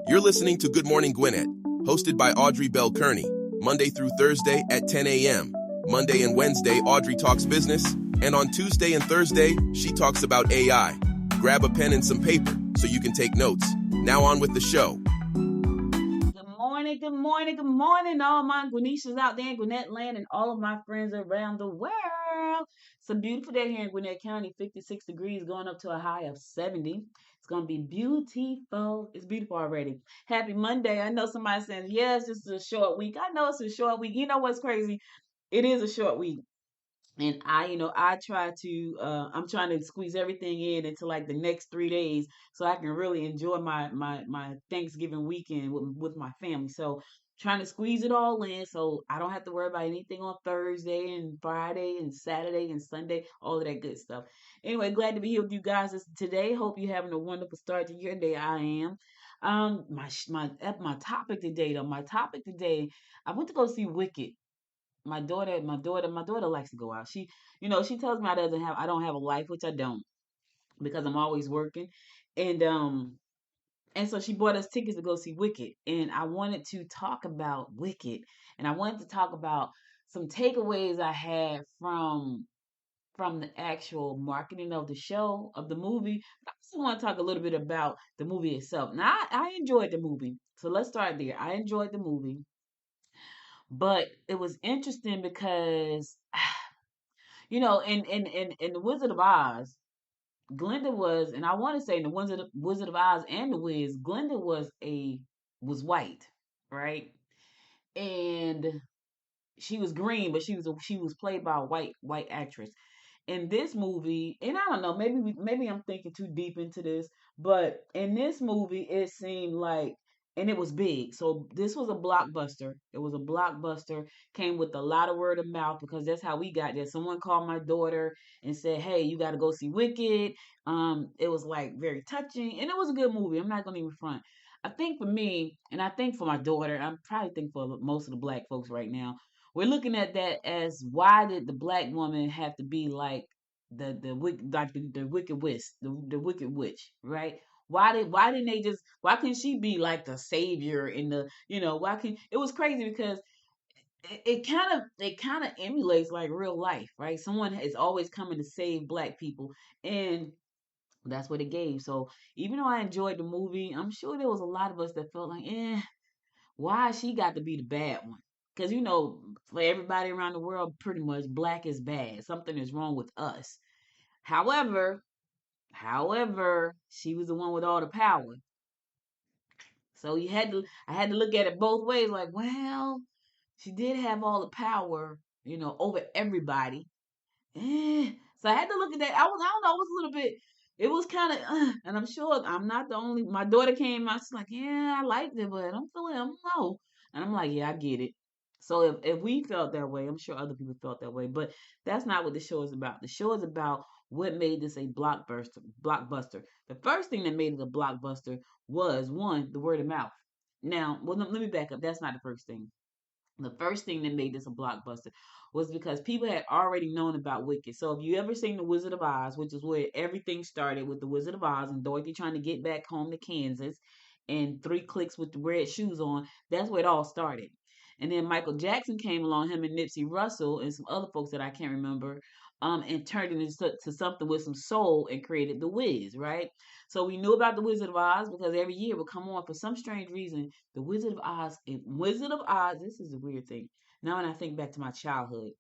You're listening to Good Morning Gwinnett, hosted by Audrey Bell-Kearney, Monday through Thursday at 10 a.m. Monday and Wednesday, Audrey talks business, and on Tuesday and Thursday, she talks about AI. Grab a pen and some paper so you can take notes. Now on with the show. Good morning, good morning, all my Gwinnetians out there in Gwinnett land and all of my friends around the world. It's a beautiful day here in Gwinnett County, 56 degrees, going up to a high of 70. It's going to be beautiful. It's beautiful already. Happy Monday. I know somebody saying, yes, this is a short week. I know it's a short week. You know what's crazy? It is a short week. And I try to I'm trying to squeeze everything in into like the next 3 days so I can really enjoy my Thanksgiving weekend with my family. So trying to squeeze it all in so I don't have to worry about anything on Thursday and Friday and Saturday and Sunday, all of that good stuff. Anyway, glad to be here with you guys today. Hope you're having a wonderful start to your day. I am. My topic today though, my topic today, I went to go see Wicked. My daughter likes to go out. She tells me I don't have a life, which I don't, because I'm always working. And so she bought us tickets to go see Wicked. And I wanted to talk about Wicked. And I wanted to talk about some takeaways I had from the actual marketing of the show, of the movie. But I also want to talk a little bit about the movie itself. Now I enjoyed the movie. So let's start there. I enjoyed the movie. But it was interesting because in the Wizard of Oz, Glinda was, and I want to say in the Wizard of Oz and the Wiz, Glinda was white, right? And she was green, but she was played by a white actress. In this movie, and I don't know, maybe I'm thinking too deep into this, but in this movie, it seemed like, and it was big. So this was a blockbuster. It was a blockbuster. Came with a lot of word of mouth because that's how we got there. Someone called my daughter and said, "Hey, you got to go see Wicked." It was like very touching, and it was a good movie. I'm not gonna even front. I think for me, and I think for my daughter, I'm probably think for most of the black folks right now, we're looking at that as, why did the black woman have to be like the wicked witch, the wicked witch, right? Why couldn't she be like the savior in the, why can it was crazy because it kind of emulates like real life, right? Someone is always coming to save black people, and that's what it gave. So even though I enjoyed the movie, I'm sure there was a lot of us that felt like, why she got to be the bad one? Because for everybody around the world, pretty much black is bad. Something is wrong with us. However, she was the one with all the power. So I had to look at it both ways. Like, well, she did have all the power, over everybody. So I had to look at that. I don't know, it was a little bit. It was kind of, and I'm sure I'm not the only. My daughter came out. She's like, yeah, I liked it, but I'm feeling, I don't know. And I'm like, yeah, I get it. So if we felt that way, I'm sure other people felt that way. But that's not what the show is about. The show is about what made this a blockbuster. Blockbuster. The first thing that made it a blockbuster was, one, the word of mouth. Now, well, let me back up. That's not the first thing. The first thing that made this a blockbuster was because people had already known about Wicked. So if you ever seen The Wizard of Oz, which is where everything started with The Wizard of Oz and Dorothy trying to get back home to Kansas and Three Clicks with the red shoes on, that's where it all started. And then Michael Jackson came along, him and Nipsey Russell and some other folks that I can't remember, and turned it into something with some soul and created The Wiz, right? So we knew about The Wizard of Oz because every year it would come on for some strange reason. The Wizard of Oz, this is a weird thing. Now when I think back to my childhood,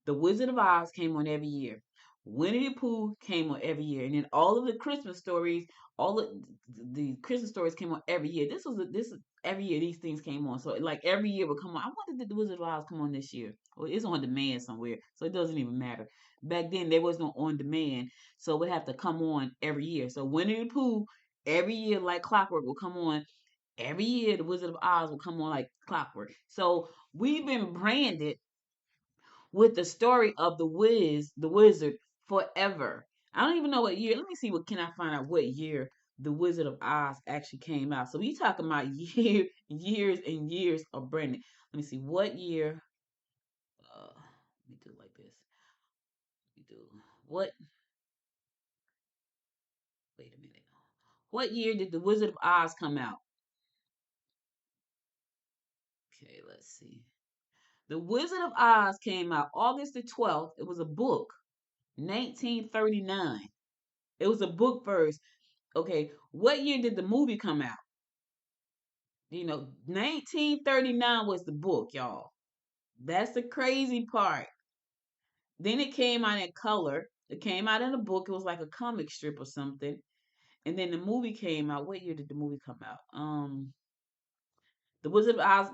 the Wizard of Oz came on every year. Winnie the Pooh came on every year, and then all of the Christmas stories, all of the Christmas stories came on every year. This is every year these things came on. So like every year would come on. I wonder did the Wizard of Oz come on this year? Well, it's on demand somewhere, so it doesn't even matter. Back then there was no on demand, so it would have to come on every year. So Winnie the Pooh every year like clockwork will come on. Every year the Wizard of Oz will come on like clockwork. So we've been branded with the story of the wizard, forever. I don't even know what year. Let me see what can I find out what year the Wizard of Oz actually came out. So we talking about years and years of branding. Let me see what year. Let me do it like this. Let me do what? Wait a minute. What year did the Wizard of Oz come out? Okay, let's see. The Wizard of Oz came out August the 12th. It was a book, 1939. It was a book first. Okay, what year did the movie come out? 1939 was the book, y'all. That's the crazy part. Then it came out in color. It came out in a book. It was like a comic strip or something. And then the movie came out. What year did the movie come out? The Wizard of Oz.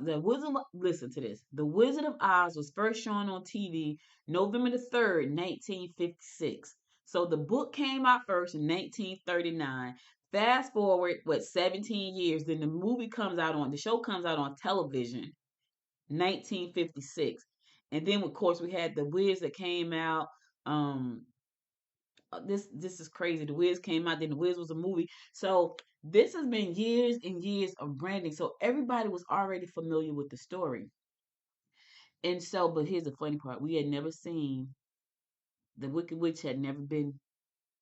Listen to this. The Wizard of Oz was first shown on TV November the 3rd, 1956. So the book came out first in 1939. Fast forward, 17 years, then the show comes out on television, 1956. And then of course we had the Wiz that came out. Um, this is crazy. The Wiz came out, then The Wiz was a movie. So this has been years and years of branding. So everybody was already familiar with the story. And so, but here's the funny part: we had never seen the Wicked Witch had never been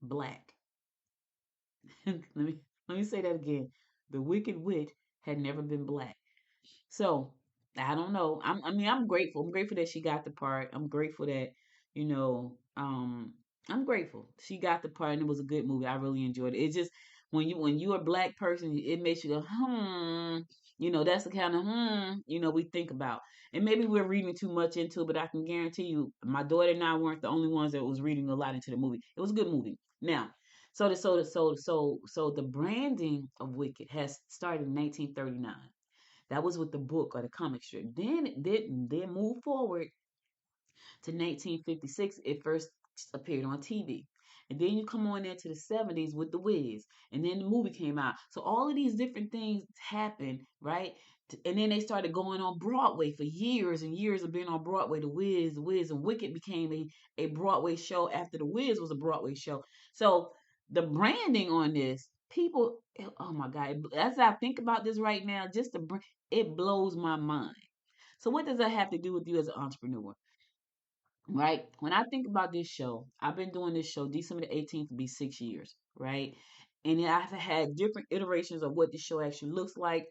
black. let me say that again. The Wicked Witch had never been black. So I don't know. I'm grateful. I'm grateful that she got the part. I'm grateful that, you know, I'm grateful she got the part and it was a good movie. I really enjoyed it. It's just when you're a black person, it makes you go, hmm. That's the kind of we think about. And maybe we're reading too much into it, but I can guarantee you, my daughter and I weren't the only ones that was reading a lot into the movie. It was a good movie. Now, so the branding of Wicked has started in 1939. That was with the book or the comic strip. Then it didn't. Then move forward to 1956. It first appeared on TV. And then you come on into the 70s with The Wiz. And then the movie came out. So all of these different things happened, right? And then they started going on Broadway for years and years of being on Broadway. The Wiz, and Wicked became a Broadway show after The Wiz was a Broadway show. So the branding on this, people, oh my God, as I think about this right now, just it blows my mind. So what does that have to do with you as an entrepreneur? Right? When I think about this show, I've been doing this show, December the 18th will be 6 years, right? And then I've had different iterations of what the show actually looks like.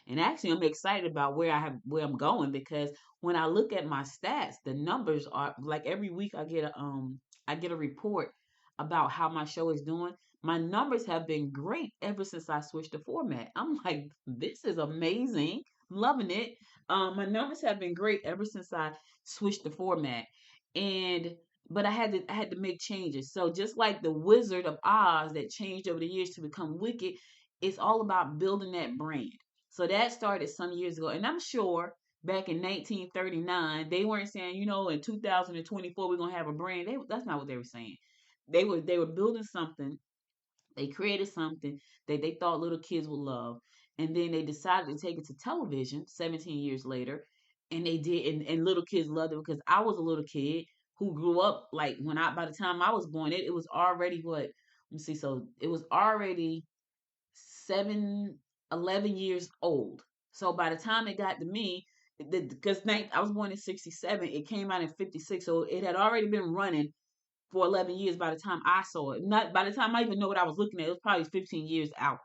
And actually, I'm excited about where I'm going because when I look at my stats, the numbers are like every week I get a report about how my show is doing. My numbers have been great ever since I switched the format. I'm like, this is amazing, loving it. My numbers have been great ever since I switched the format, and but I had to make changes. So just like the Wizard of Oz that changed over the years to become Wicked, it's all about building that brand. So that started some years ago. And I'm sure back in 1939, they weren't saying, in 2024 we're gonna have a brand. That's not what they were saying. They were building something. They created something that they thought little kids would love. And then they decided to take it to television 17 years later. And they did, and little kids loved it because I was a little kid who grew up like by the time I was born, it was already what, let me see, so it was already 11 years old. So by the time it got to me, because I was born in 67, it came out in 56. So it had already been running for 11 years by the time I saw it. Not by the time I even know what I was looking at, it was probably 15 years out,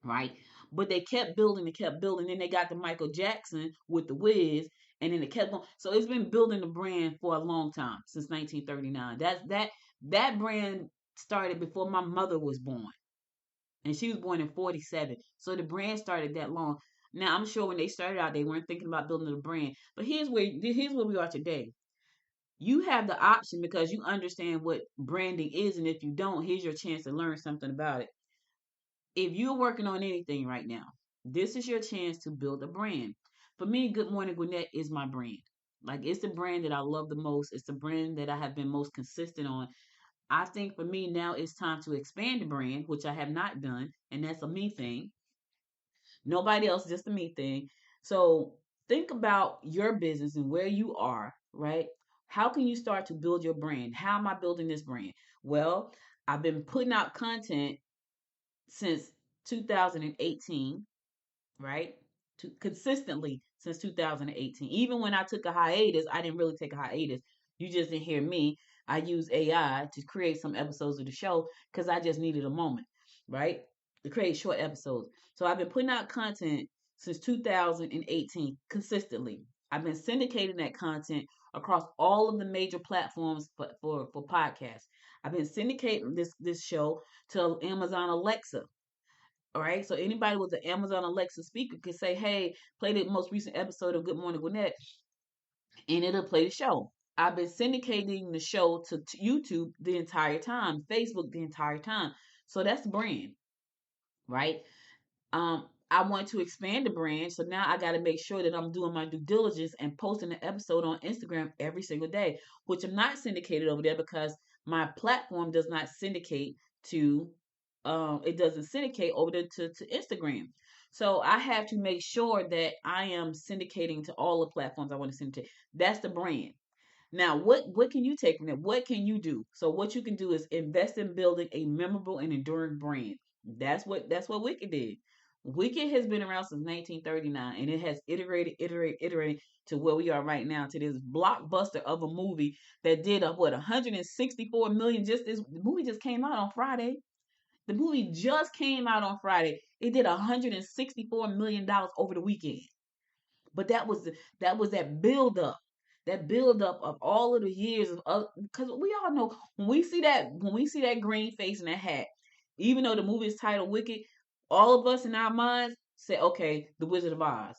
right? But they kept building, they kept building. Then they got to Michael Jackson with the Wiz, and then it kept going. So it's been building the brand for a long time since 1939. That brand started before my mother was born, and she was born in 47. So the brand started that long. Now I'm sure when they started out, they weren't thinking about building a brand. But here's where we are today. You have the option because you understand what branding is, and if you don't, here's your chance to learn something about it. If you're working on anything right now, this is your chance to build a brand. For me, Good Morning Gwinnett is my brand. Like, it's the brand that I love the most. It's the brand that I have been most consistent on. I think for me now it's time to expand the brand, which I have not done, and that's a me thing. Nobody else, just a me thing. So think about your business and where you are, right? How can you start to build your brand? How am I building this brand? Well, I've been putting out content since 2018, right? Consistently since 2018. Even when I took a hiatus, I didn't really take a hiatus. You just didn't hear me. I used AI to create some episodes of the show because I just needed a moment, right? To create short episodes. So I've been putting out content since 2018 consistently. I've been syndicating that content across all of the major platforms for podcasts. I've been syndicating this show to Amazon Alexa. All right. So anybody with an Amazon Alexa speaker could say, "Hey, play the most recent episode of Good Morning Gwinnett," and it'll play the show. I've been syndicating the show to YouTube the entire time, Facebook the entire time. So that's brand, right? I want to expand the brand, so now I got to make sure that I'm doing my due diligence and posting an episode on Instagram every single day, which I'm not syndicated over there because my platform does not syndicate to, it doesn't syndicate over there to Instagram. So I have to make sure that I am syndicating to all the platforms I want to syndicate. That's the brand. Now, what can you take from that? What can you do? So what you can do is invest in building a memorable and enduring brand. That's what Wicked did. Wicked has been around since 1939, and it has iterated to where we are right now, to this blockbuster of a movie that did what 164 million. Just this the movie just came out on Friday. The movie just came out on Friday. It did 164 million dollars over the weekend. But that was that build up of all of the years of, because we all know when we see that green face and that hat, even though the movie is titled Wicked, all of us in our minds say, okay, the Wizard of Oz.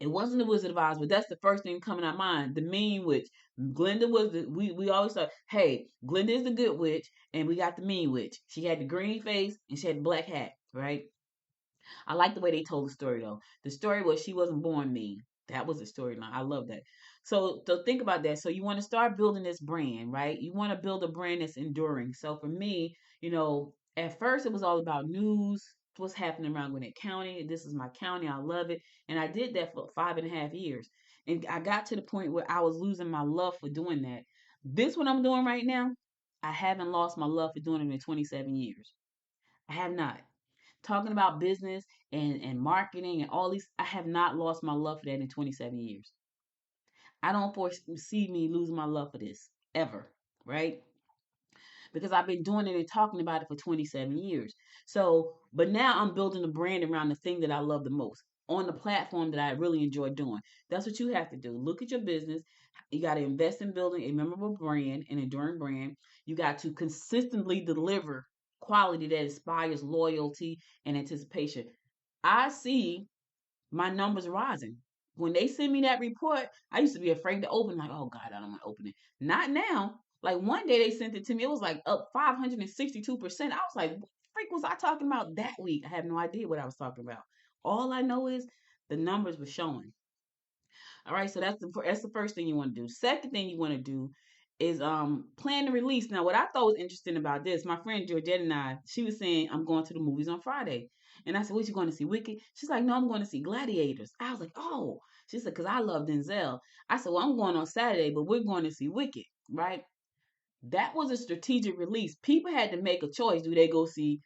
It wasn't the Wizard of Oz, but that's the first thing coming to our mind. The mean witch. Glinda was we always thought, hey, Glinda is the good witch, and we got the mean witch. She had the green face and she had the black hat, right? I like the way they told the story though. The story was she wasn't born mean. That was the storyline. I love that. So think about that. So you want to start building this brand, right? You want to build a brand that's enduring. So for me, at first it was all about news, what's happening around Gwinnett County. This is my county. I love it. And I did that for 5.5 years. And I got to the point where I was losing my love for doing that. This what I'm doing right now, I haven't lost my love for doing it in 27 years. I have not talking about business and marketing and all these. I have not lost my love for that in 27 years. I don't foresee me losing my love for this ever, right? Because I've been doing it and talking about it for 27 years. So, but now I'm building a brand around the thing that I love the most on the platform that I really enjoy doing. That's what you have to do. Look at your business. You got to invest in building a memorable brand, an enduring brand. You got to consistently deliver quality that inspires loyalty and anticipation. I see my numbers rising. When they send me that report, I used to be afraid to open, like, oh God, I don't want to open it. Not now. Like one day they sent it to me, it was like up 562%. I was like, what the freak was I talking about that week? I have no idea what I was talking about. All I know is the numbers were showing. All right, so that's the first thing you want to do. Second thing you want to do is plan the release. Now, what I thought was interesting about this, my friend Georgette and I, she was saying I'm going to the movies on Friday, and I said, "What you going to see? Wicked?" She's like, "No, I'm going to see Gladiators." I was like, "Oh," she said, "Because I love Denzel." I said, "Well, I'm going on Saturday, but we're going to see Wicked, right?" That was a strategic release. People had to make a choice. Do they go see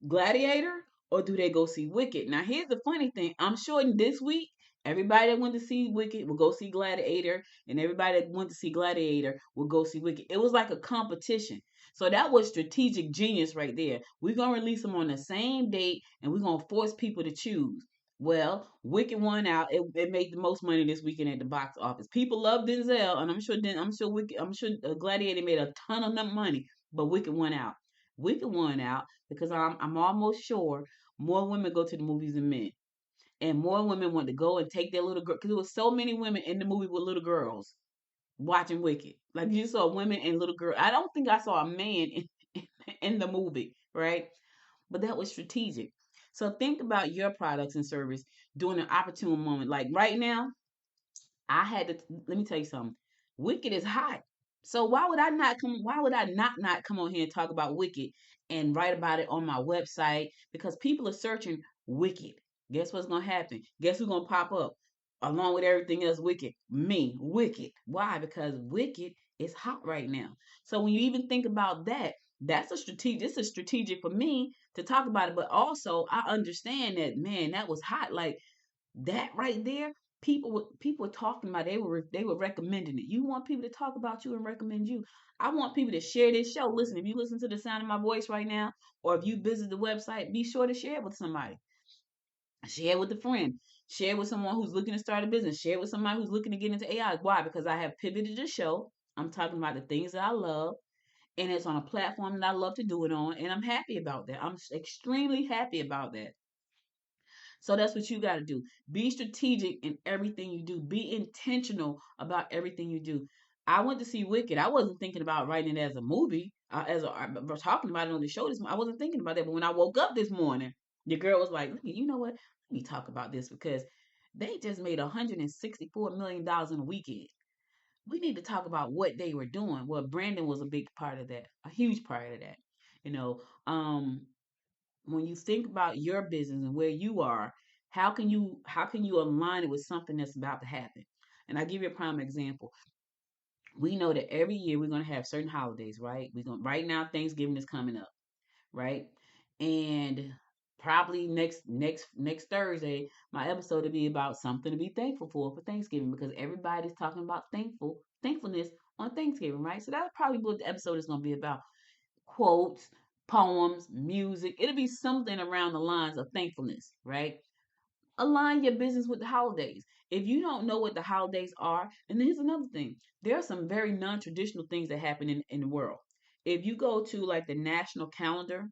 Gladiator or do they go see Wicked? Now, here's the funny thing. I'm sure this week, everybody that went to see Wicked will go see Gladiator, and everybody that went to see Gladiator will go see Wicked. It was like a competition. So that was strategic genius right there. We're going to release them on the same date, and we're going to force people to choose. Well, Wicked won out. It made the most money this weekend at the box office. People love Denzel, and I'm sure Gladiator made a ton of money, but Wicked won out. Wicked won out because I'm almost sure more women go to the movies than men, and more women want to go and take their little girl because there was so many women in the movie with little girls watching Wicked. Like you saw women and little girls. I don't think I saw a man in the movie, right? But that was strategic. So think about your products and service during an opportune moment. Like right now, I had to let me tell you something. Wicked is hot. So why would I not come on here and talk about Wicked and write about it on my website? Because people are searching Wicked. Guess what's gonna happen? Guess who's gonna pop up? Along with everything else Wicked. Me, Wicked. Why? Because Wicked is hot right now. So when you even think about that, it's a strategic for me to talk about it. But also I understand that, man, that was hot. Like that right there, people were talking about, they were recommending it. You want people to talk about you and recommend you. I want people to share this show. Listen, if you listen to the sound of my voice right now, or if you visit the website, be sure to share it with somebody. Share it with a friend. Share it with someone who's looking to start a business. Share it with somebody who's looking to get into AI. Why? Because I have pivoted the show. I'm talking about the things that I love, and it's on a platform that I love to do it on, and I'm happy about that. I'm extremely happy about that. So that's what you got to do. Be strategic in everything you do. Be intentional about everything you do. I went to see Wicked. I wasn't thinking about writing it as a movie. I was talking about it on the show this morning. I wasn't thinking about that. But when I woke up this morning, the girl was like, "You know what? Let me talk about this because they just made $164 million in a weekend. We need to talk about what they were doing." Well, Brandon was a big part of that, a huge part of that. You know, when you think about your business and where you are, how can you align it with something that's about to happen? And I give you a prime example. We know that every year we're going to have certain holidays, right? We're going right now Thanksgiving is coming up, right? And probably next Thursday, my episode will be about something to be thankful for Thanksgiving because everybody's talking about thankfulness on Thanksgiving, right? So that's probably what the episode is going to be about: quotes, poems, music. It'll be something around the lines of thankfulness, right? Align your business with the holidays. If you don't know what the holidays are, and here's another thing: there are some very non-traditional things that happen in the world. If you go to like the national calendar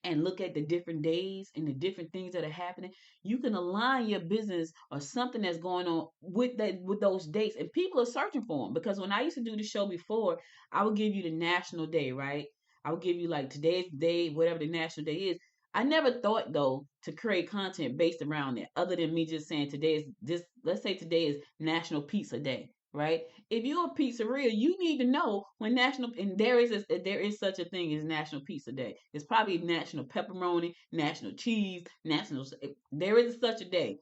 and look at the different days and the different things that are happening, you can align your business or something that's going on with those dates. And people are searching for them because when I used to do the show before, I would give you the national day, right? I would give you like today's day, whatever the national day is. I never thought though to create content based around that, other than me just saying today is this. Let's say today is National Pizza Day, right? If you're a pizzeria, you need to know when national and there is such a thing as National Pizza Day. It's probably National Pepperoni, National Cheese, National. There is such a day.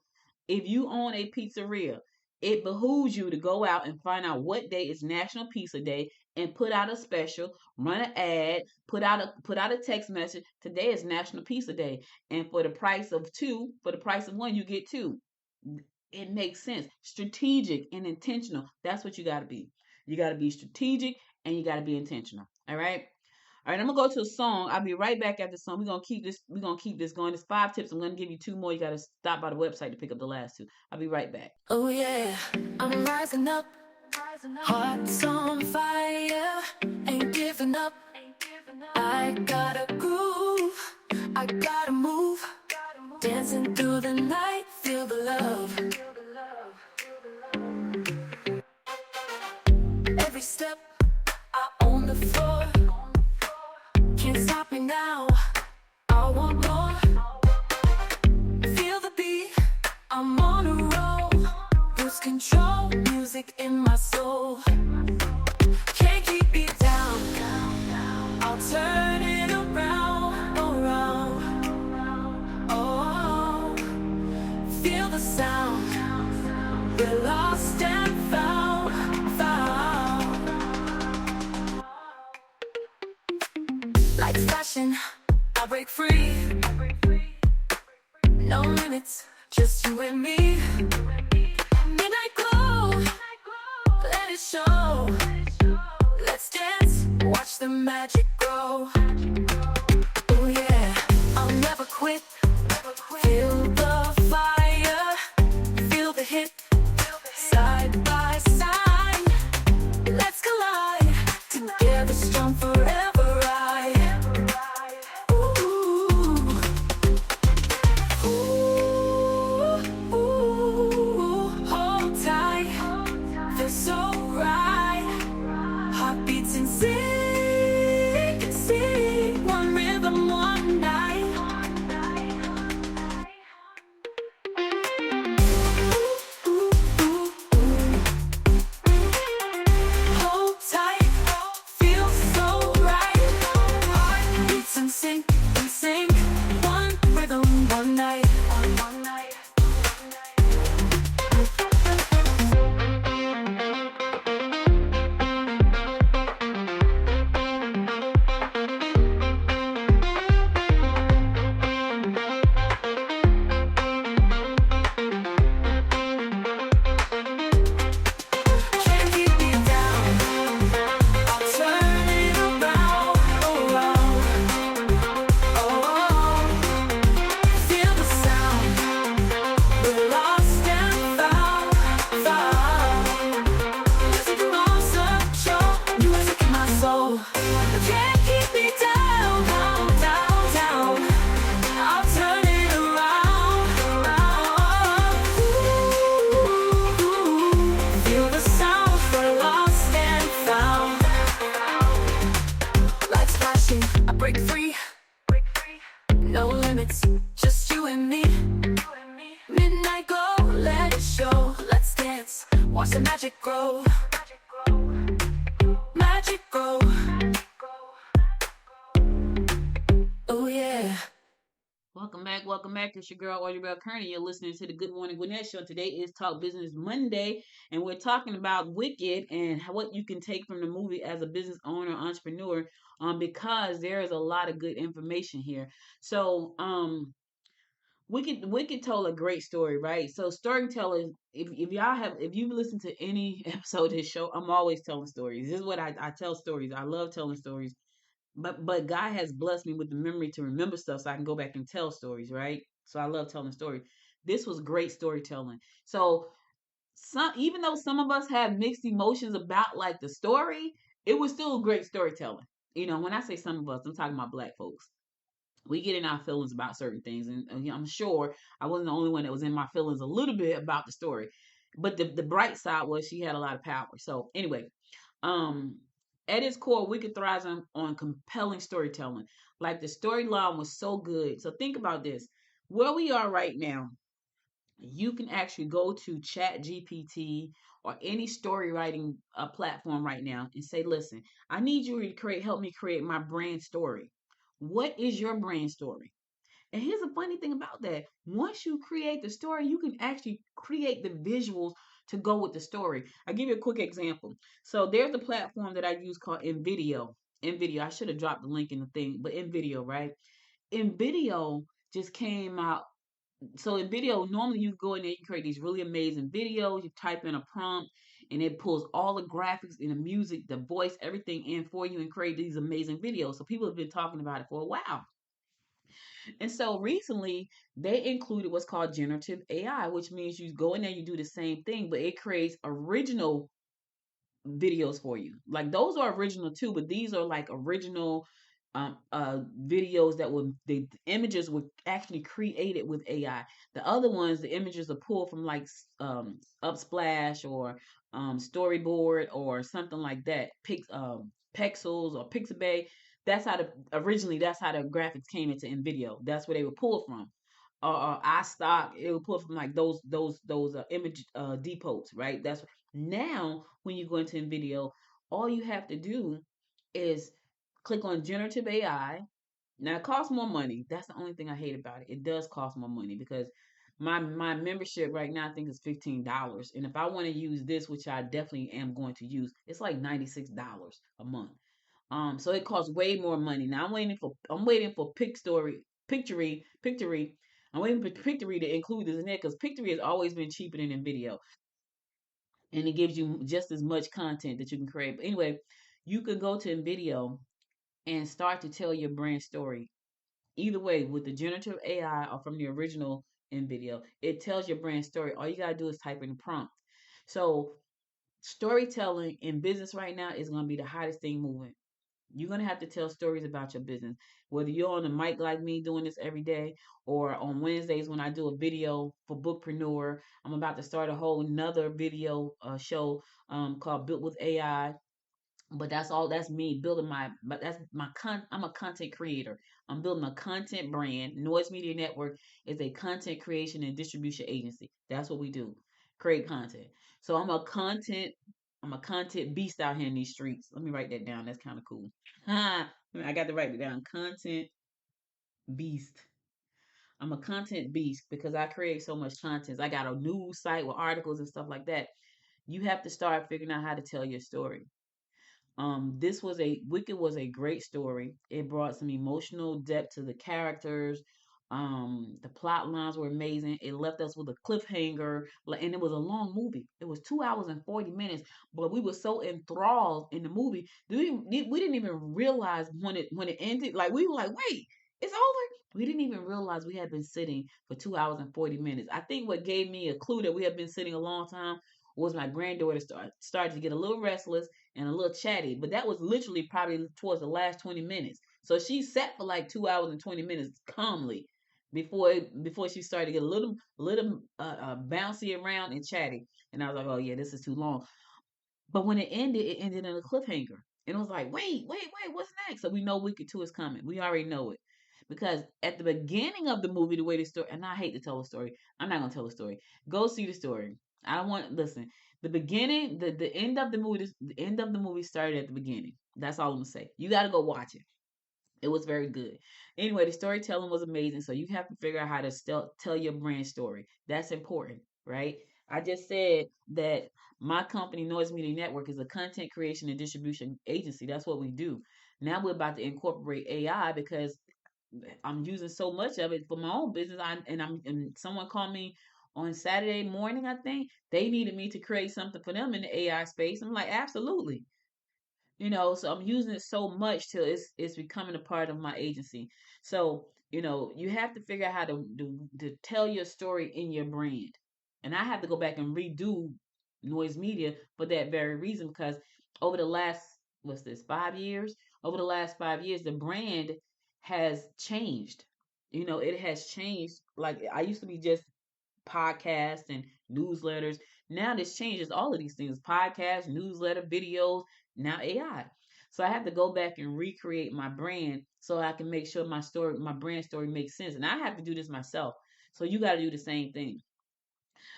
If you own a pizzeria, it behooves you to go out and find out what day is National Pizza Day and put out a special, run an ad, put out a text message. Today is National Pizza Day, and for the price of one, you get two. It makes sense. Strategic and intentional. That's what you got to be. You got to be strategic and you got to be intentional. All right. All right, I'm gonna go to a song. I'll be right back after the song. We're gonna keep this. We're gonna keep this going. There's 5 tips. I'm gonna give you 2 more. You gotta stop by the website to pick up the last 2. I'll be right back. Oh yeah, I'm rising up, hearts on fire, ain't giving up. I gotta groove, I gotta move, dancing through the night, feel the love. Every step, I own the floor, can't stop me now, I want more. Feel the beat, I'm on a roll, lose control, music in my soul. Can't keep me down, I'll turn it around, around. Oh, feel the sound, we're lost and found. Lights flashing, I break free. No limits, just you and me. Midnight glow, let it show. Let's dance, watch the magic grow. Oh yeah, I'll never quit. Feel the fire, feel the hit. Side by side, let's collide. Together strong forever. magic grow. Magic grow. Oh yeah. Welcome back, welcome back. It's your girl Audrey Bell-Kearney. You're listening to the Good Morning Gwinnett Show. Today is Talk Business Monday, and we're talking about Wicked and what you can take from the movie as a business owner, entrepreneur, because there is a lot of good information here. So, Wicked told a great story, right? So storytelling, if y'all have if you've listened to any episode of this show, I'm always telling stories. This is what I tell stories. I love telling stories. But God has blessed me with the memory to remember stuff so I can go back and tell stories, right? So I love telling stories. This was great storytelling. So some even though some of us have mixed emotions about like the story, it was still great storytelling. When I say some of us, I'm talking about black folks. We get in our feelings about certain things, and I'm sure I wasn't the only one that was in my feelings a little bit about the story. But the bright side was she had a lot of power. So anyway, um, at its core, Wicked thrives on compelling storytelling. Like the storyline was so good. So think about this. Where we are right now, you can actually go to Chat GPT or any story writing platform right now and say, listen, I need you to help me create my brand story. What is your brand story? And here's the funny thing about that. Once you create the story, you can actually create the visuals to go with the story. I'll give you a quick example. So there's a platform that I use called InVideo. InVideo. I should have dropped the link in the thing, but InVideo, right? InVideo just came out. So in video, normally you go in there, you create these really amazing videos, you type in a prompt, and it pulls all the graphics and the music, the voice, everything in for you and create these amazing videos. So people have been talking about it for a while. And so recently they included what's called generative AI, which means you go in there, you do the same thing, but it creates original videos for you. Like those are original too, but these are like original videos that would the images were actually created with AI. The other ones, the images are pulled from like Upsplash or Storyboard or something like that. Pixels or Pixabay. That's how the graphics came into InVideo. That's where they were pulled from. Or iStock, it will pull from like those image depots, right? That's now when you go into InVideo, all you have to do is click on generative AI. Now it costs more money. That's the only thing I hate about it. It does cost more money because my membership right now I think is $15. And if I want to use this, which I definitely am going to use, it's like $96 a month. So it costs way more money. Now I'm waiting for Pictory. I'm waiting for Pictory to include this in there because Pictory has always been cheaper than InVideo, and it gives you just as much content that you can create. But anyway, you can go to InVideo and start to tell your brand story. Either way, with the generative AI or from the original InVideo, it tells your brand story. All you gotta do is type in the prompt. So storytelling in business right now is gonna be the hottest thing moving. You're gonna have to tell stories about your business. Whether you're on the mic like me doing this every day, or on Wednesdays when I do a video for Bookpreneur. I'm about to start a whole another video show called Built with AI. But that's me building but that's I'm a content creator. I'm building a content brand. Noise Media Network is a content creation and distribution agency. That's what we do. Create content. So I'm a content beast out here in these streets. Let me write that down. That's kind of cool. I got to write it down. Content beast. I'm a content beast because I create so much content. I got a news site with articles and stuff like that. You have to start figuring out how to tell your story. This was a Wicked was a great story. It brought some emotional depth to the characters. The plot lines were amazing. It left us with a cliffhanger, and it was a long movie. It was 2 hours and 40 minutes, but we were so enthralled in the movie that we didn't even realize when it ended. Like we were like, wait, it's over. We didn't even realize we had been sitting for 2 hours and 40 minutes. I think what gave me a clue that we had been sitting a long time was my granddaughter started to get a little restless and a little chatty, but that was literally probably towards the last 20 minutes. So she sat for like 2 hours and 20 minutes calmly before she started to get a little bouncy around and chatty. And I was like, oh yeah, this is too long. But when it ended in a cliffhanger. And it was like, wait, what's next? So we know Wicked 2 is coming. We already know it. Because at the beginning of the movie, the way the story, and I hate to tell a story, I'm not going to tell a story. Go see the story. I don't want, listen, The beginning, the end of the movie, the end of the movie started at the beginning. That's all I'm gonna say. You got to go watch it. It was very good. Anyway, the storytelling was amazing. So you have to figure out how to tell your brand story. That's important, right? I just said that my company, Noise Media Network, is a content creation and distribution agency. That's what we do. Now we're about to incorporate AI because I'm using so much of it for my own business. And someone called me on Saturday morning. I think they needed me to create something for them in the AI space. I'm like, absolutely. So I'm using it so much till it's becoming a part of my agency. So you have to figure out how to tell your story in your brand. And I have to go back and redo noise media for that very reason, because over the last, what's this, 5 years, over the last 5 years, the brand has changed. It has changed. Like, I used to be just podcasts and newsletters. Now this changes all of these things: podcasts, newsletter, videos, now AI. So I have to go back and recreate my brand so I can make sure my brand story makes sense. And I have to do this myself. So you got to do the same thing.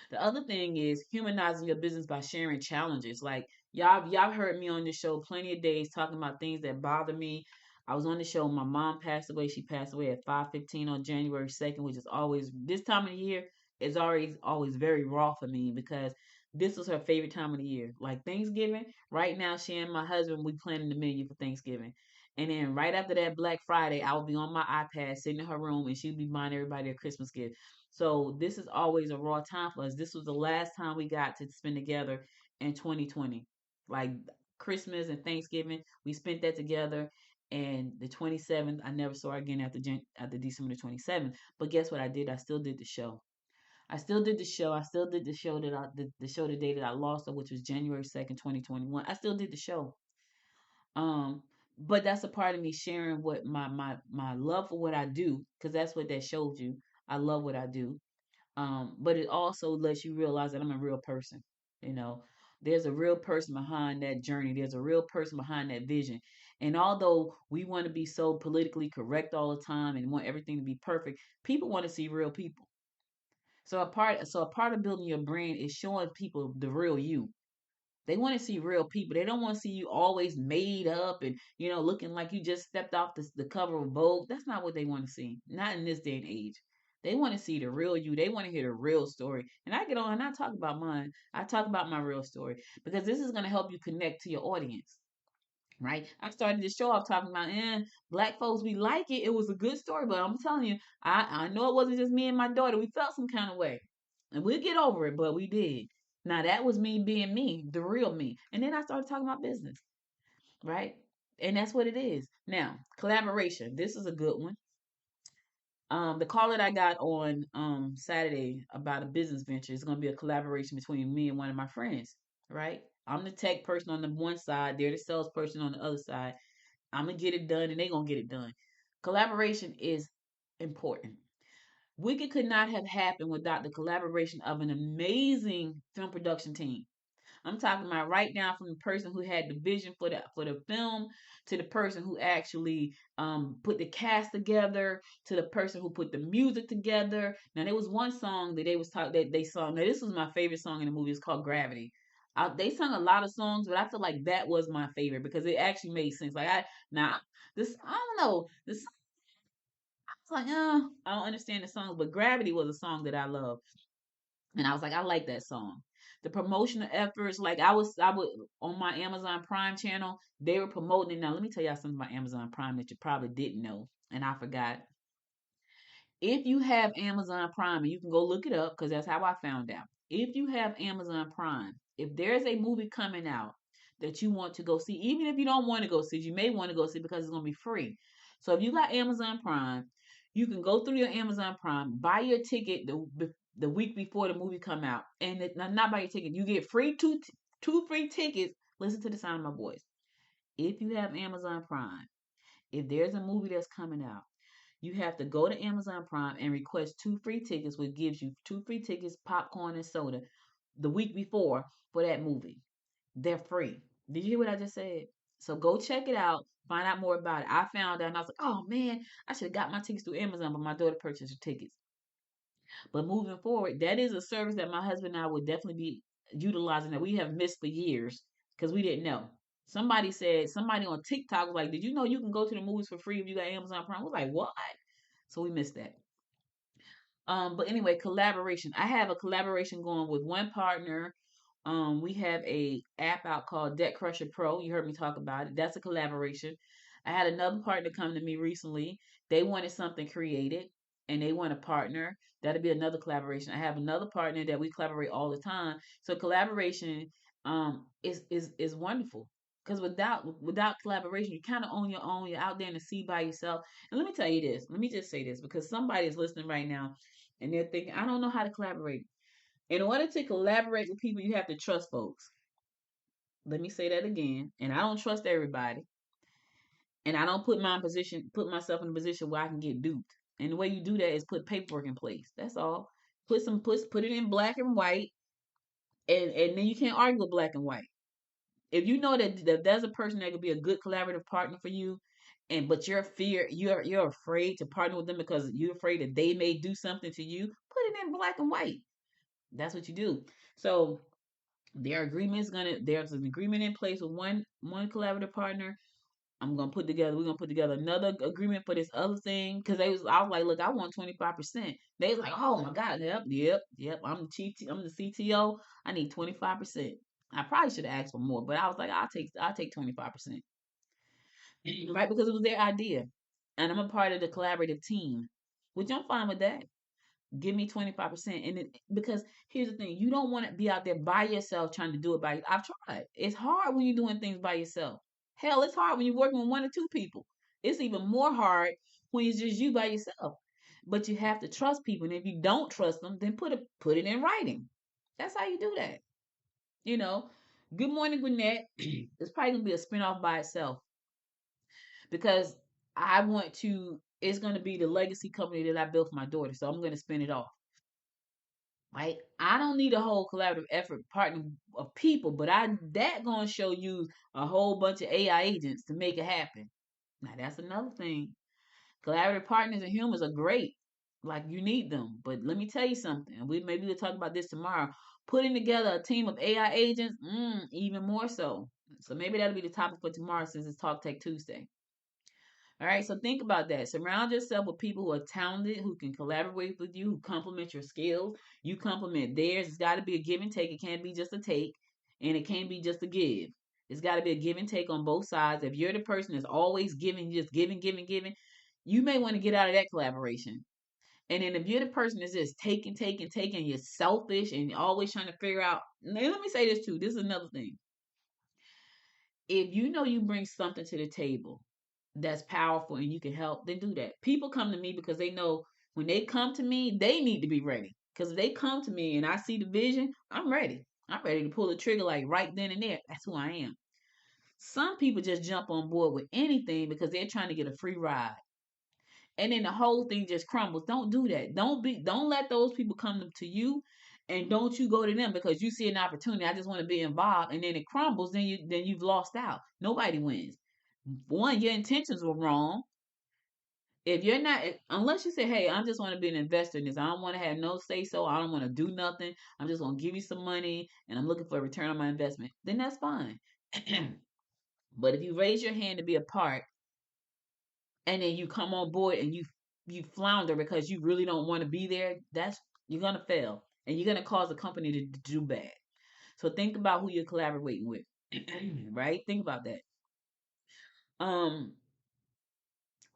The other thing is humanizing your business by sharing challenges. Like, y'all heard me on this show plenty of days talking about things that bother me. I was on the show. My mom passed away. She passed away at 5:15 on January 2nd, which is always, this time of the year is always very raw for me, because this was her favorite time of the year. Like Thanksgiving, right now she and my husband, we planning the menu for Thanksgiving. And then right after that, Black Friday, I will be on my iPad sitting in her room, and she'll be buying everybody a Christmas gift. So this is always a raw time for us. This was the last time we got to spend together in 2020. Like Christmas and Thanksgiving, we spent that together. And the 27th, I never saw her again after December the 27th. But guess what I did? I still did the show. I still did the show. I still did the show the show the day that I lost her, which was January 2nd, 2021. I still did the show. Um, but that's a part of me sharing what my love for what I do, because that's what that showed you. I love what I do. But it also lets you realize that I'm a real person. You know, there's a real person behind that journey. There's a real person behind that vision. And although we want to be so politically correct all the time and want everything to be perfect, people want to see real people. So a part of building your brand is showing people the real you. They want to see real people. They don't want to see you always made up and looking like you just stepped off the cover of Vogue. That's not what they want to see. Not in this day and age. They want to see the real you. They want to hear the real story. And I get on and I talk about mine. I talk about my real story because this is going to help you connect to your audience. Right? I started the show off talking about, black folks, we like it. It was a good story, but I'm telling you, I know it wasn't just me and my daughter. We felt some kind of way. And we'll get over it, but we did. Now that was me being me, the real me. And then I started talking about business, right? And that's what it is. Now, collaboration. This is a good one. The call that I got on Saturday about a business venture is going to be a collaboration between me and one of my friends, right? I'm the tech person on the one side, they're the salesperson on the other side. I'm gonna get it done, and they're gonna get it done. Collaboration is important. Wicked could not have happened without the collaboration of an amazing film production team. I'm talking about right now, from the person who had the vision for the film, to the person who actually put the cast together, to the person who put the music together. Now there was one song that they sung. Now this was my favorite song in the movie. It's called Gravity. They sung a lot of songs, but I feel like that was my favorite because it actually made sense. Like I don't know, this I was like, I don't understand the songs, but Gravity was a song that I love. And I was like, I like that song. The promotional efforts, like I would on my Amazon Prime channel, they were promoting it. Now let me tell y'all something about Amazon Prime that you probably didn't know, and I forgot. If you have Amazon Prime, and you can go look it up because that's how I found out. If you have Amazon Prime, if there's a movie coming out that you want to go see, even if you don't want to go see, you may want to go see because it's going to be free. So if you got Amazon Prime, you can go through your Amazon Prime, buy your ticket the week before the movie come out, and not buy your ticket. You get two free tickets. Listen to the sound of my voice. If you have Amazon Prime, if there's a movie that's coming out, you have to go to Amazon Prime and request two free tickets, which gives you two free tickets, popcorn and soda, the week before for that movie. They're free. Did you hear what I just said? So go check it out. Find out more about it. I found out and I was like, oh man, I should have got my tickets through Amazon, but my daughter purchased the tickets. But moving forward, that is a service that my husband and I would definitely be utilizing that we have missed for years because we didn't know. Somebody on TikTok was like, "Did you know you can go to the movies for free if you got Amazon Prime?" I was like, "What?" So we missed that. But anyway, collaboration. I have a collaboration going with one partner. We have a app out called Debt Crusher Pro. You heard me talk about it. That's a collaboration. I had another partner come to me recently. They wanted something created and they want a partner. That'll be another collaboration. I have another partner that we collaborate all the time. So collaboration is wonderful. Because without collaboration, you kind of own your own. You're out there in the sea by yourself. And let me tell you this. Let me just say this because somebody is listening right now and they're thinking, I don't know how to collaborate. In order to collaborate with people, you have to trust folks. Let me say that again. And I don't trust everybody. And I don't put myself in a position where I can get duped. And the way you do that is put paperwork in place. That's all. Put it in black and white, and then you can't argue with black and white. If you know that there's a person that could be a good collaborative partner for you, and but you're afraid to partner with them because you're afraid that they may do something to you, put it in black and white. That's what you do. So there's an agreement in place with one collaborative partner. We're gonna put together another agreement for this other thing because I was like, look, I want 25%. They was like, oh my God, yep. I'm the CTO. I need 25%. I probably should have asked for more, but I was like, I'll take 25%. Right, because it was their idea. And I'm a part of the collaborative team, which I'm fine with that. Give me 25%. Because here's the thing, you don't want to be out there by yourself trying to do it by I've tried. It's hard when you're doing things by yourself. Hell, it's hard when you're working with one or two people. It's even more hard when it's just you by yourself. But you have to trust people. And if you don't trust them, then put it in writing. That's how you do that. You know, Good Morning Gwinnett is probably gonna be a spinoff by itself because it's gonna be the legacy company that I built for my daughter. So I'm gonna spin it off. Right? I don't need a whole collaborative effort partner of people, but that gonna show you a whole bunch of AI agents to make it happen. Now that's another thing. Collaborative partners and humans are great. Like you need them. But let me tell you something. We'll talk about this tomorrow. Putting together a team of AI agents, even more so. So maybe that'll be the topic for tomorrow since it's Talk Tech Tuesday. All right, so think about that. Surround yourself with people who are talented, who can collaborate with you, who complement your skills. You complement theirs. It's got to be a give and take. It can't be just a take, and it can't be just a give. It's got to be a give and take on both sides. If you're the person that's always giving, just giving, you may want to get out of that collaboration. And then if you're the person that's just taking, you're selfish and you're always trying to figure out. Let me say this too. This is another thing. If you know you bring something to the table that's powerful and you can help, then do that. People come to me because they know when they come to me, they need to be ready. Because if they come to me and I see the vision, I'm ready. I'm ready to pull the trigger like right then and there. That's who I am. Some people just jump on board with anything because they're trying to get a free ride. And then the whole thing just crumbles. Don't do that. Don't let those people come to you and don't you go to them because you see an opportunity. I just want to be involved and then it crumbles, then you've lost out. Nobody wins. One, your intentions were wrong. If you're not, unless you say, hey, I just want to be an investor in this, I don't want to have no say so, I don't want to do nothing, I'm just going to give you some money and I'm looking for a return on my investment, then that's fine. But if you raise your hand to be a part and then you come on board and you flounder because you really don't want to be there, you're going to fail and you're going to cause the company to do bad. So think about who you're collaborating with, right? Think about that. Um,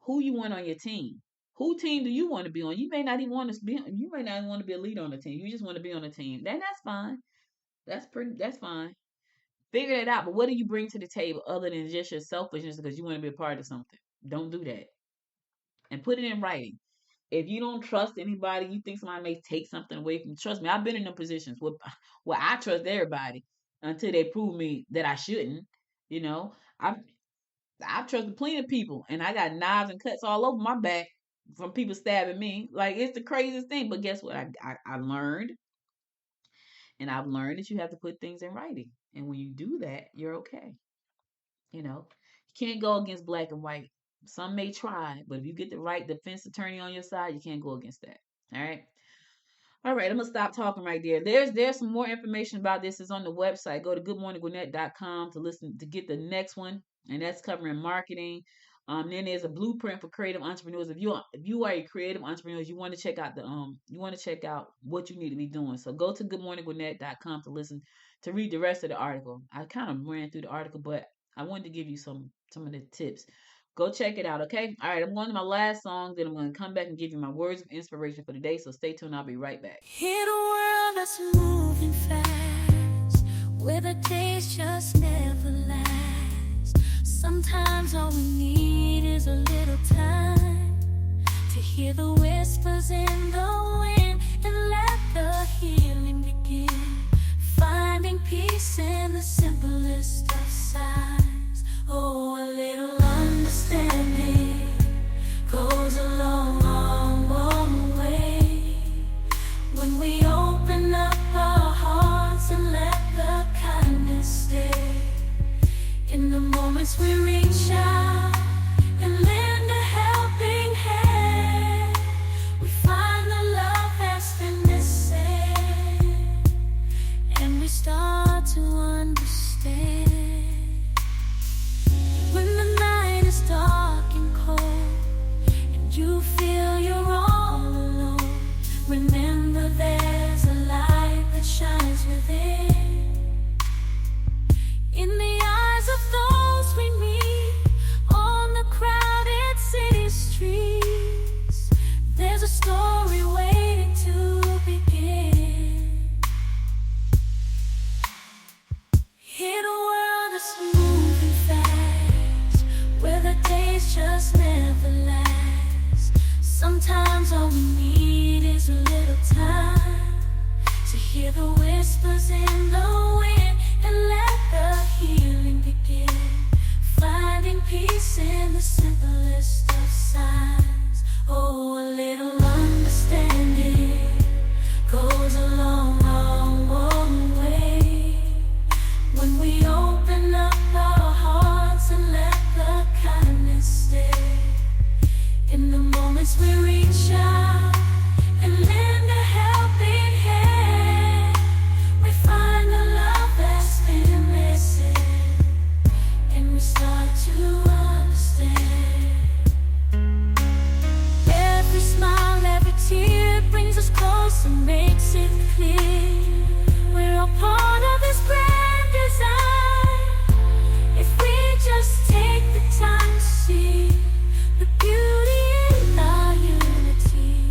who you want on your team? Who team do you want to be on? You may not even want to be. You may not even want to be a leader on the team. You just want to be on the team. Then that's fine. That's fine. Figure that out. But what do you bring to the table other than just your selfishness because you want to be a part of something? Don't do that. And put it in writing. If you don't trust anybody, you think somebody may take something away from you. Trust me, I've been in them positions where I trust everybody until they prove me that I shouldn't. You know, I've trusted plenty of people, and I got knives and cuts all over my back from people stabbing me. Like it's the craziest thing. But guess what? I learned, and I've learned that you have to put things in writing, and when you do that, you're okay. You can't go against black and white. Some may try, but if you get the right defense attorney on your side, you can't go against that. All right. All right, I'm gonna stop talking right there. There's some more information about this. Is on the website. Go to goodmorninggwinnett.com to listen to get the next one, and that's covering marketing. Then there's a blueprint for creative entrepreneurs. If you are a creative entrepreneur, you want to check out the you want to check out what you need to be doing. So go to goodmorninggwinnett.com to listen to read the rest of the article. I kind of ran through the article, but I wanted to give you some of the tips. Go check it out, okay? All right, I'm going to my last song, then I'm going to come back and give you my words of inspiration for the day. So stay tuned. I'll be right back. In a world that's moving fast, where the days just never last, sometimes all we need is a little time to hear the whispers in the wind and let the healing begin. Finding peace in the simplest of signs. Oh, a little understanding goes a long, long, long way. When we open up our hearts and let the kindness stay. In the moments we reach out and lend a helping hand, we find the love that's been missing, and we start to understand. When the night is dark and cold and you feel you're all alone, remember there's a light that shines within. In the eyes of those we meet on the crowded city streets, there's a story waiting to begin. In a world that's moving fast, where the days just never last, sometimes all we need is a little time to hear the whispers in the wind and let the healing begin. Finding peace in the simplest of signs. Oh, a little understanding goes a long, long, long way. When we open up our hearts and let the kindness stay. In the moments we reach out and lend a helping hand, we find the love that's been missing, and we start to understand. Every smile, every tear brings us closer, makes it clear we're a part of this grand design. If we just take the time to see the beauty in our unity,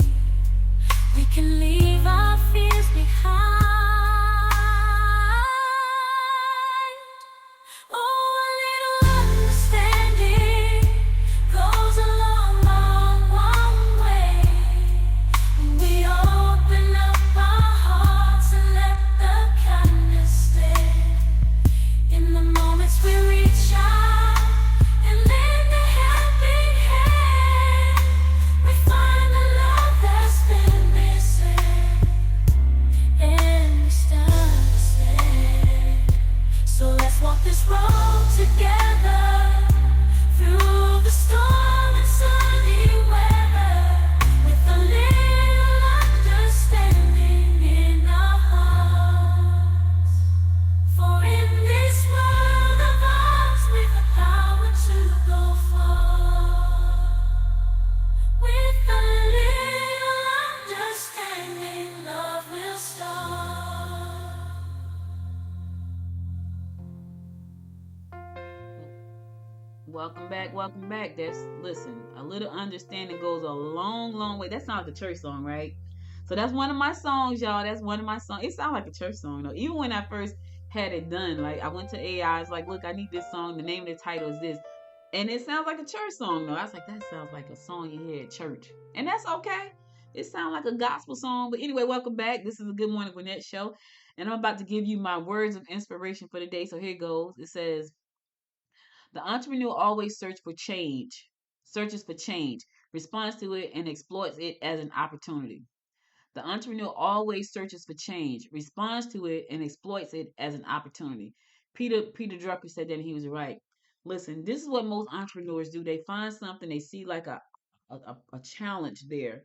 we can leave our fears behind. Oh, a little understanding goes a long, long, long way. When we open up our hearts and let the kindness stay. In the moments we reach out and lend a helping hand, we find the love that's been missing, and we start to stand. So let's walk this road together through the storm and sunny weather, with a little understanding in our hearts. For in this world of ours, we've the power to go far. With a little understanding, love will start. Welcome back, welcome back. Listen, a little understanding goes a long, long way. That sounds like a church song, right? So that's one of my songs, y'all. That's one of my songs. It sounds like a church song, though. Even when I first had it done, like I went to AI, I was like, look, I need this song. The name of the title is this. And it sounds like a church song, though. I was like, that sounds like a song you hear at church. And that's okay. It sounds like a gospel song. But anyway, welcome back. This is a Good Morning Gwinnett show. And I'm about to give you my words of inspiration for the day. So here goes. It says, the entrepreneur always searches for change, responds to it, and exploits it as an opportunity. The entrepreneur always searches for change, responds to it, and exploits it as an opportunity. Peter Drucker said that, and he was right. Listen, this is what most entrepreneurs do. They find something, they see like a challenge there,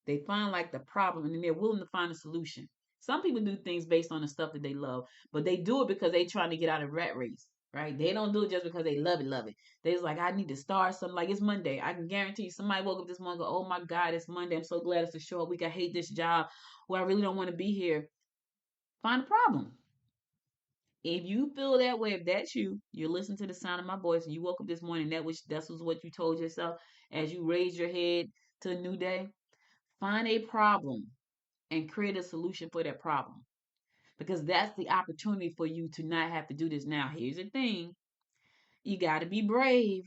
They find like the problem and then they're willing to find a solution. Some people do things based on the stuff that they love, but they do it because they trying to get out of rat race, right? They don't do it just because they love it, love it. They just like, I need to start something. Like it's Monday. I can guarantee you somebody woke up this morning and go, oh my God, it's Monday. I'm so glad it's a short week. I hate this job. Well, I really don't want to be here. Find a problem. If you feel that way, if that's you, you listen to the sound of my voice and you woke up this morning, that was what you told yourself as you raised your head to a new day. Find a problem and create a solution for that problem. Because that's the opportunity for you to not have to do this now. Here's the thing. You gotta be brave.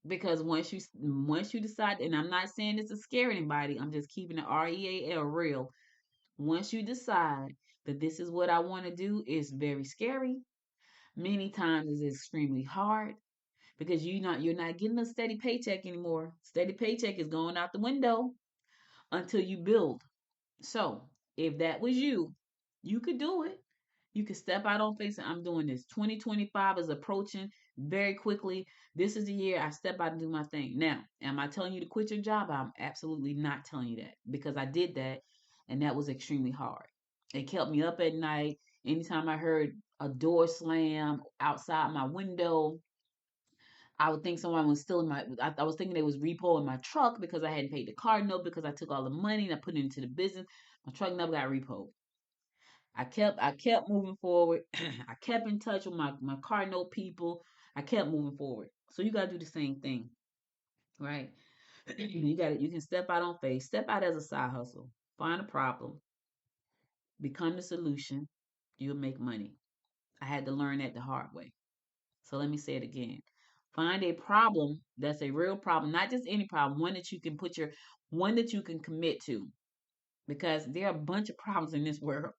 Because once you decide, and I'm not saying this to scare anybody, I'm just keeping it REAL real. Once you decide that this is what I want to do, it's very scary. Many times it's extremely hard because you're not getting a steady paycheck anymore. Steady paycheck is going out the window until you build. So if that was you, you could do it. You can step out on faith and I'm doing this. 2025 is approaching very quickly. This is the year I step out and do my thing. Now, am I telling you to quit your job? I'm absolutely not telling you that because I did that and that was extremely hard. It kept me up at night. Anytime I heard a door slam outside my window, I would think someone was still in my. I was thinking they was repoing my truck because I hadn't paid the car note because I took all the money and I put it into the business. My truck never got repoed. I kept moving forward. I kept in touch with my car note people. I kept moving forward. So you gotta do the same thing, right? You can step out on faith, step out as a side hustle, find a problem, become the solution, you'll make money. I had to learn that the hard way. So let me say it again. Find a problem that's a real problem, not just any problem, one that you can commit to. Because there are a bunch of problems in this world.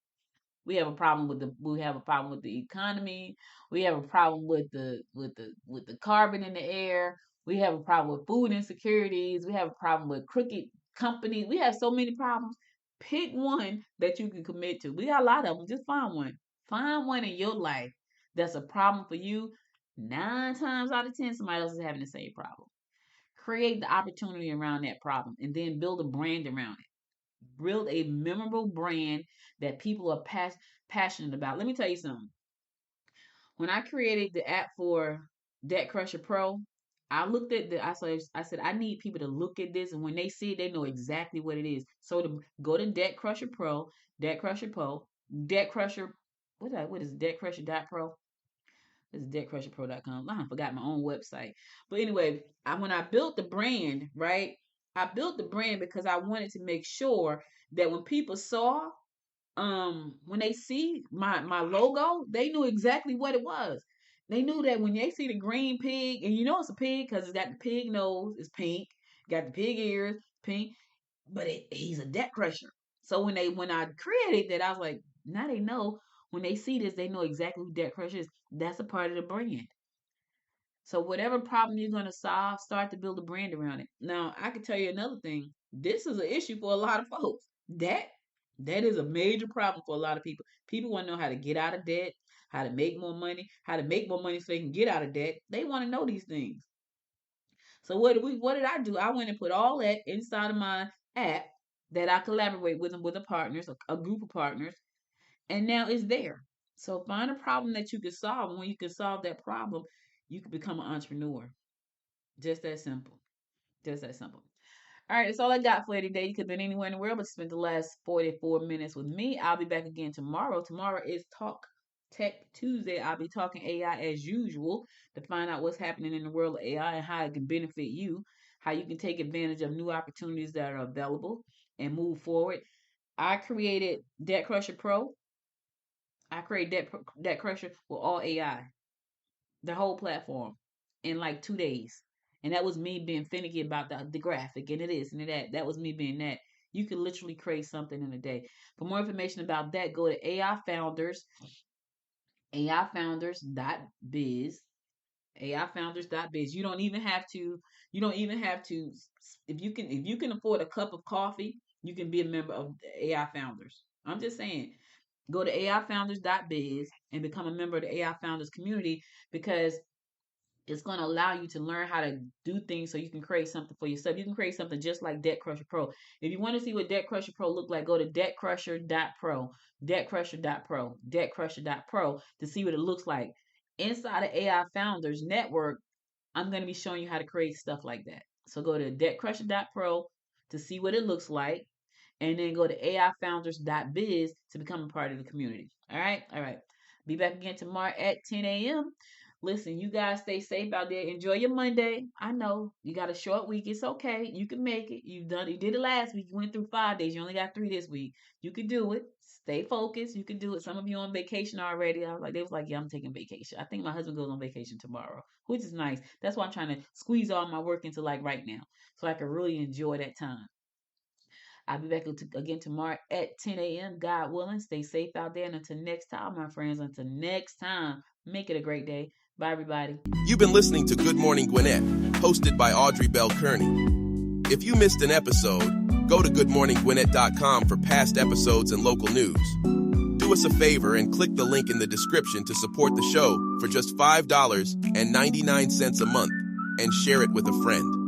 We have a problem with the economy. We have a problem with the carbon in the air. We have a problem with food insecurities. We have a problem with crooked companies. We have so many problems. Pick one that you can commit to. We got a lot of them. Just find one. Find one in your life that's a problem for you. 9 times out of 10, somebody else is having the same problem. Create the opportunity around that problem and then build a brand around it. Build a memorable brand that people are passionate about. Let me tell you something. When I created the app for Debt Crusher Pro, I said I need people to look at this and when they see it, they know exactly what it is. So to go to Debt Crusher Pro, Debt Crusher Pro, Debt Crusher, what is it, Debt Crusher Pro? It's debtcrusherpro.com. I forgot my own website. But anyway, when I built the brand, right? I built the brand because I wanted to make sure that when people saw when they see my logo, they knew exactly what it was. They knew that when they see the green pig, and you know it's a pig because it's got the pig nose, it's pink, got the pig ears, pink, but he's a debt crusher. So when I created that, I was like, now they know when they see this, they know exactly who debt crusher is. That's a part of the brand. So whatever problem you're gonna solve, start to build a brand around it. Now I can tell you another thing. This is an issue for a lot of folks. That is a major problem for a lot of people. People want to know how to get out of debt, how to make more money, how to make more money so they can get out of debt. They want to know these things. So what did I do? I went and put all that inside of my app that I collaborate with a partners, a group of partners, and now it's there. So find a problem that you can solve. And when you can solve that problem, you can become an entrepreneur. Just that simple. Just that simple. All right, that's all I got for you today. You could have been anywhere in the world, but spent the last 44 minutes with me. I'll be back again tomorrow. Tomorrow is Talk Tech Tuesday. I'll be talking AI as usual to find out what's happening in the world of AI and how it can benefit you, how you can take advantage of new opportunities that are available and move forward. I created Debt Crusher Pro. I created Debt Crusher with all AI, the whole platform, in like 2 days. And that was me being finicky about the graphic and it is and that. That was me being that. You can literally create something in a day. For more information about that, go to AIfounders.biz. AIfounders.biz. You don't even have to if you can afford a cup of coffee, you can be a member of AI Founders. I'm just saying, go to AIfounders.biz and become a member of the AI Founders community because It's going to allow you to learn how to do things so you can create something for yourself. You can create something just like Debt Crusher Pro. If you want to see what Debt Crusher Pro look like, go to debtcrusher.pro, debtcrusher.pro, debtcrusher.pro to see what it looks like. Inside of AI Founders Network, I'm going to be showing you how to create stuff like that. So go to debtcrusher.pro to see what it looks like, and then go to aifounders.biz to become a part of the community. All right? All right. Be back again tomorrow at 10 a.m. Listen, you guys stay safe out there. Enjoy your Monday. I know you got a short week. It's okay. You can make it. You did it last week. You went through 5 days. You only got 3 this week. You can do it. Stay focused. You can do it. Some of you on vacation already. They was like, yeah, I'm taking vacation. I think my husband goes on vacation tomorrow, which is nice. That's why I'm trying to squeeze all my work into like right now, so I can really enjoy that time. I'll be back again tomorrow at 10 a.m. God willing. Stay safe out there. And until next time, my friends, until next time, make it a great day. Bye, everybody. You've been listening to Good Morning Gwinnett, hosted by Audrey Bell-Kearney. If you missed an episode, go to goodmorninggwinnett.com for past episodes and local news. Do us a favor and click the link in the description to support the show for just $5.99 a month and share it with a friend.